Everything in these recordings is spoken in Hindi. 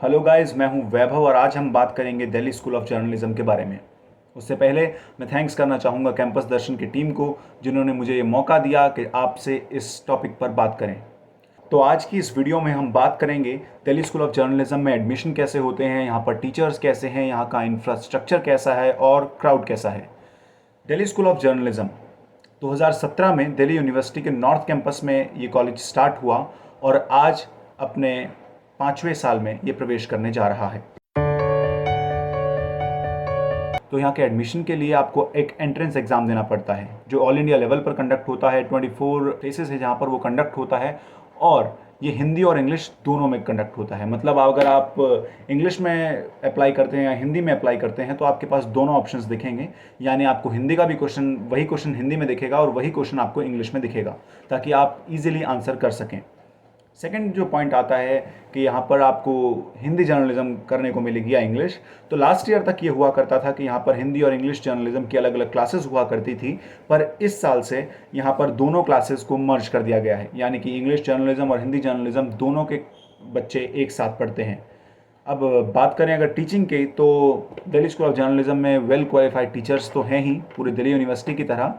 हेलो गाइस, मैं हूं वैभव और आज हम बात करेंगे दिल्ली स्कूल ऑफ जर्नलिज्म के बारे में। उससे पहले मैं थैंक्स करना चाहूँगा कैंपस दर्शन की टीम को, जिन्होंने मुझे ये मौका दिया कि आपसे इस टॉपिक पर बात करें। तो आज की इस वीडियो में हम बात करेंगे दिल्ली स्कूल ऑफ जर्नलिज्म में एडमिशन कैसे होते हैं, यहाँ पर टीचर्स कैसे हैं, यहाँ का इंफ्रास्ट्रक्चर कैसा है और क्राउड कैसा है। दिल्ली स्कूल ऑफ जर्नलिज्म 2017 में दिल्ली यूनिवर्सिटी के नॉर्थ कैंपस में ये कॉलेज स्टार्ट हुआ और आज अपने 5वें साल में ये प्रवेश करने जा रहा है। तो यहाँ के एडमिशन के लिए आपको एक एंट्रेंस एग्ज़ाम देना पड़ता है, जो ऑल इंडिया लेवल पर कंडक्ट होता है। 24 प्लेसेस है जहाँ पर वो कंडक्ट होता है और ये हिंदी और इंग्लिश दोनों में कंडक्ट होता है। मतलब अगर आप इंग्लिश में अप्लाई करते हैं या हिंदी में अप्लाई करते हैं तो आपके पास दोनों ऑप्शंस दिखेंगे, यानी आपको हिंदी का भी क्वेश्चन, वही क्वेश्चन हिंदी में दिखेगा और वही क्वेश्चन आपको इंग्लिश में दिखेगा, ताकि आप इजीली आंसर कर सकें। सेकंड जो पॉइंट आता है कि यहाँ पर आपको हिंदी जर्नलिज्म करने को मिलेगी या इंग्लिश। तो लास्ट ईयर तक ये हुआ करता था कि यहाँ पर हिंदी और इंग्लिश जर्नलिज्म की अलग अलग क्लासेस हुआ करती थी, पर इस साल से यहाँ पर दोनों क्लासेस को मर्ज कर दिया गया है, यानी कि इंग्लिश जर्नलिज्म और हिंदी जर्नलिज्म दोनों के बच्चे एक साथ पढ़ते हैं। अब बात करें अगर टीचिंग की, तो दिल्ली स्कूल ऑफ जर्नलिज्म में वेल क्वालिफाइड टीचर्स तो हैं ही, पूरी दिल्ली यूनिवर्सिटी की तरह।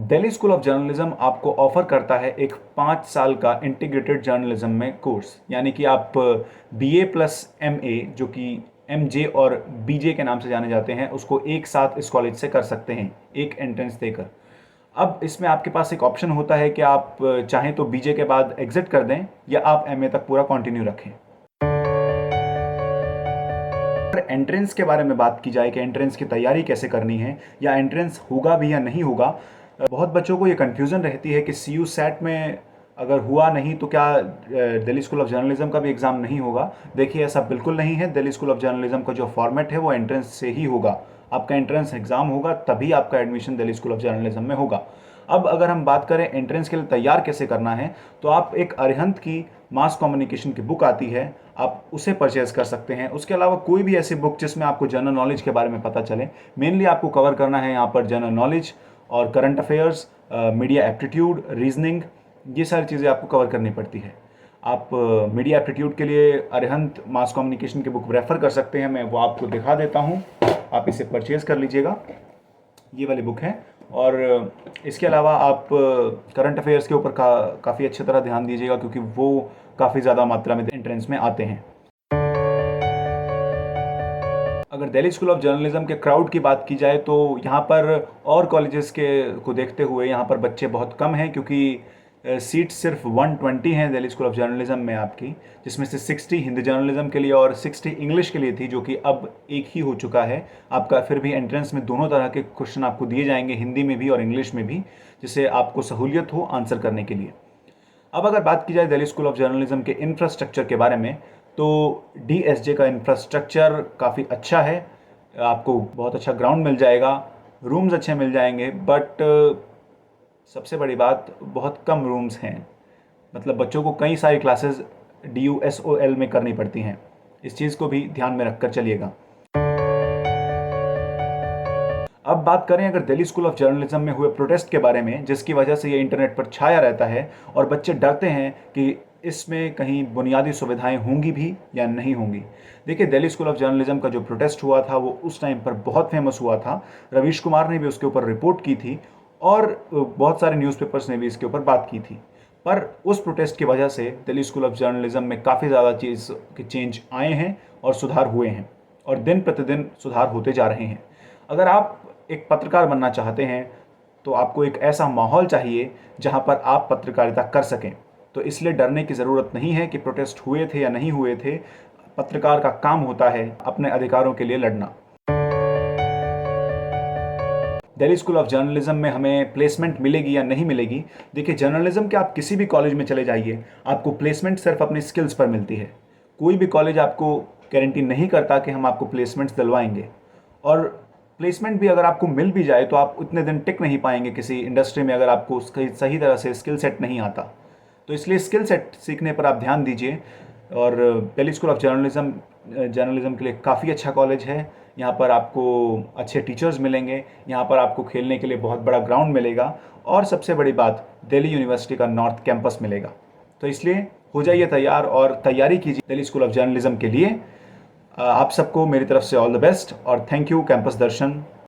दिल्ली स्कूल ऑफ जर्नलिज्म आपको ऑफर करता है एक 5 साल का इंटीग्रेटेड जर्नलिज्म में कोर्स, यानी कि आप BA प्लस MA, जो कि MJ और BJ के नाम से जाने जाते हैं, उसको एक साथ इस कॉलेज से कर सकते हैं एक एंट्रेंस देकर। अब इसमें आपके पास एक ऑप्शन होता है कि आप चाहें तो BJ के बाद एग्जिट कर दें या आप MA तक पूरा कंटिन्यू रखें। एंट्रेंस के बारे में बात की जाए कि एंट्रेंस की तैयारी कैसे करनी है या एंट्रेंस होगा भी या नहीं होगा, बहुत बच्चों को ये कन्फ्यूज़न रहती है कि CU सेट में अगर हुआ नहीं तो क्या दिल्ली स्कूल ऑफ जर्नलिज्म का भी एग्ज़ाम नहीं होगा। देखिए, ऐसा बिल्कुल नहीं है। दिल्ली स्कूल ऑफ जर्नलिज्म का जो फॉर्मेट है वो एंट्रेंस से ही होगा। आपका एंट्रेंस एग्ज़ाम होगा तभी आपका admission Delhi school of journalism में होगा। अब अगर हम बात करें एंट्रेंस के लिए तैयार कैसे करना है, तो आप एक अरिहंत की मास कम्युनिकेशन की बुक आती है, आप उसे परचेज कर सकते हैं। उसके अलावा कोई भी ऐसी बुक जिसमें आपको जनरल नॉलेज के बारे में पता चले। मेनली आपको कवर करना है यहाँ पर जनरल नॉलेज और current affairs, media aptitude, reasoning, ये सारी चीज़ें आपको कवर करनी पड़ती है। आप मीडिया एप्टीट्यूड के लिए अरिहंत मास कम्युनिकेशन की बुक रेफ़र कर सकते हैं। मैं वो आपको दिखा देता हूँ, आप इसे परचेज़ कर लीजिएगा। ये वाली बुक है। और इसके अलावा आप करंट अफेयर्स के ऊपर काफ़ी अच्छी तरह ध्यान दीजिएगा, क्योंकि वो काफ़ी ज़्यादा मात्रा में एंट्रेंस में आते हैं। अगर दिल्ली स्कूल ऑफ जर्नलिज्म के क्राउड की बात की जाए तो यहाँ पर और कॉलेजेस के को देखते हुए यहाँ पर बच्चे बहुत कम हैं, क्योंकि सीट सिर्फ 120 हैं दिल्ली स्कूल ऑफ जर्नलिज्म में आपकी, जिसमें से 60 हिंदी जर्नलिज्म के लिए और 60 इंग्लिश के लिए थी, जो कि अब एक ही हो चुका है आपका। फिर भी एंट्रेंस में दोनों तरह के क्वेश्चन आपको दिए जाएंगे, हिंदी में भी और इंग्लिश में भी, जिससे आपको सहूलियत हो आंसर करने के लिए। अब अगर बात की जाए दिल्ली स्कूल ऑफ जर्नलिज्म के इंफ्रास्ट्रक्चर के बारे में, तो DSJ का इंफ्रास्ट्रक्चर काफ़ी अच्छा है। आपको बहुत अच्छा ग्राउंड मिल जाएगा, रूम्स अच्छे मिल जाएंगे, बट सबसे बड़ी बात, बहुत कम रूम्स हैं। मतलब बच्चों को कई सारी क्लासेस DUSOL में करनी पड़ती हैं। इस चीज़ को भी ध्यान में रखकर चलिएगा। अब बात करें अगर दिल्ली स्कूल ऑफ जर्नलिज्म में हुए प्रोटेस्ट के बारे में, जिसकी वजह से ये इंटरनेट पर छाया रहता है और बच्चे डरते हैं कि इसमें कहीं बुनियादी सुविधाएं होंगी भी या नहीं होंगी। देखिए, दिल्ली स्कूल ऑफ जर्नलिज्म का जो प्रोटेस्ट हुआ था वो उस टाइम पर बहुत फेमस हुआ था। रवीश कुमार ने भी उसके ऊपर रिपोर्ट की थी और बहुत सारे न्यूज़पेपर्स ने भी इसके ऊपर बात की थी। पर उस प्रोटेस्ट की वजह से दिल्ली स्कूल ऑफ जर्नलिज्म में काफ़ी ज़्यादा चीज़ के चेंज आए हैं और सुधार हुए हैं, और दिन प्रतिदिन सुधार होते जा रहे हैं। अगर आप एक पत्रकार बनना चाहते हैं तो आपको एक ऐसा माहौल चाहिए जहां पर आप पत्रकारिता कर सकें। तो इसलिए डरने की ज़रूरत नहीं है कि प्रोटेस्ट हुए थे या नहीं हुए थे। पत्रकार का काम होता है अपने अधिकारों के लिए लड़ना। दिल्ली स्कूल ऑफ जर्नलिज्म में हमें प्लेसमेंट मिलेगी या नहीं मिलेगी, देखिए, जर्नलिज्म के आप किसी भी कॉलेज में चले जाइए, आपको प्लेसमेंट सिर्फ अपनी स्किल्स पर मिलती है। कोई भी कॉलेज आपको गारंटी नहीं करता कि हम आपको प्लेसमेंट्स दिलवाएंगे, और प्लेसमेंट भी अगर आपको मिल भी जाए तो आप उतने दिन टिक नहीं पाएंगे किसी इंडस्ट्री में अगर आपको उसका सही तरह से स्किल सेट नहीं आता। तो इसलिए स्किल सेट सीखने पर आप ध्यान दीजिए। और दिल्ली स्कूल ऑफ जर्नलिज्म के लिए काफ़ी अच्छा कॉलेज है। यहाँ पर आपको अच्छे टीचर्स मिलेंगे, यहाँ पर आपको खेलने के लिए बहुत बड़ा ग्राउंड मिलेगा, और सबसे बड़ी बात, दिल्ली यूनिवर्सिटी का नॉर्थ कैंपस मिलेगा। तो इसलिए हो जाइए तैयार और तैयारी कीजिए दिल्ली स्कूल ऑफ जर्नलिज्म के लिए। आप सबको मेरी तरफ से ऑल द बेस्ट और थैंक यू कैंपस दर्शन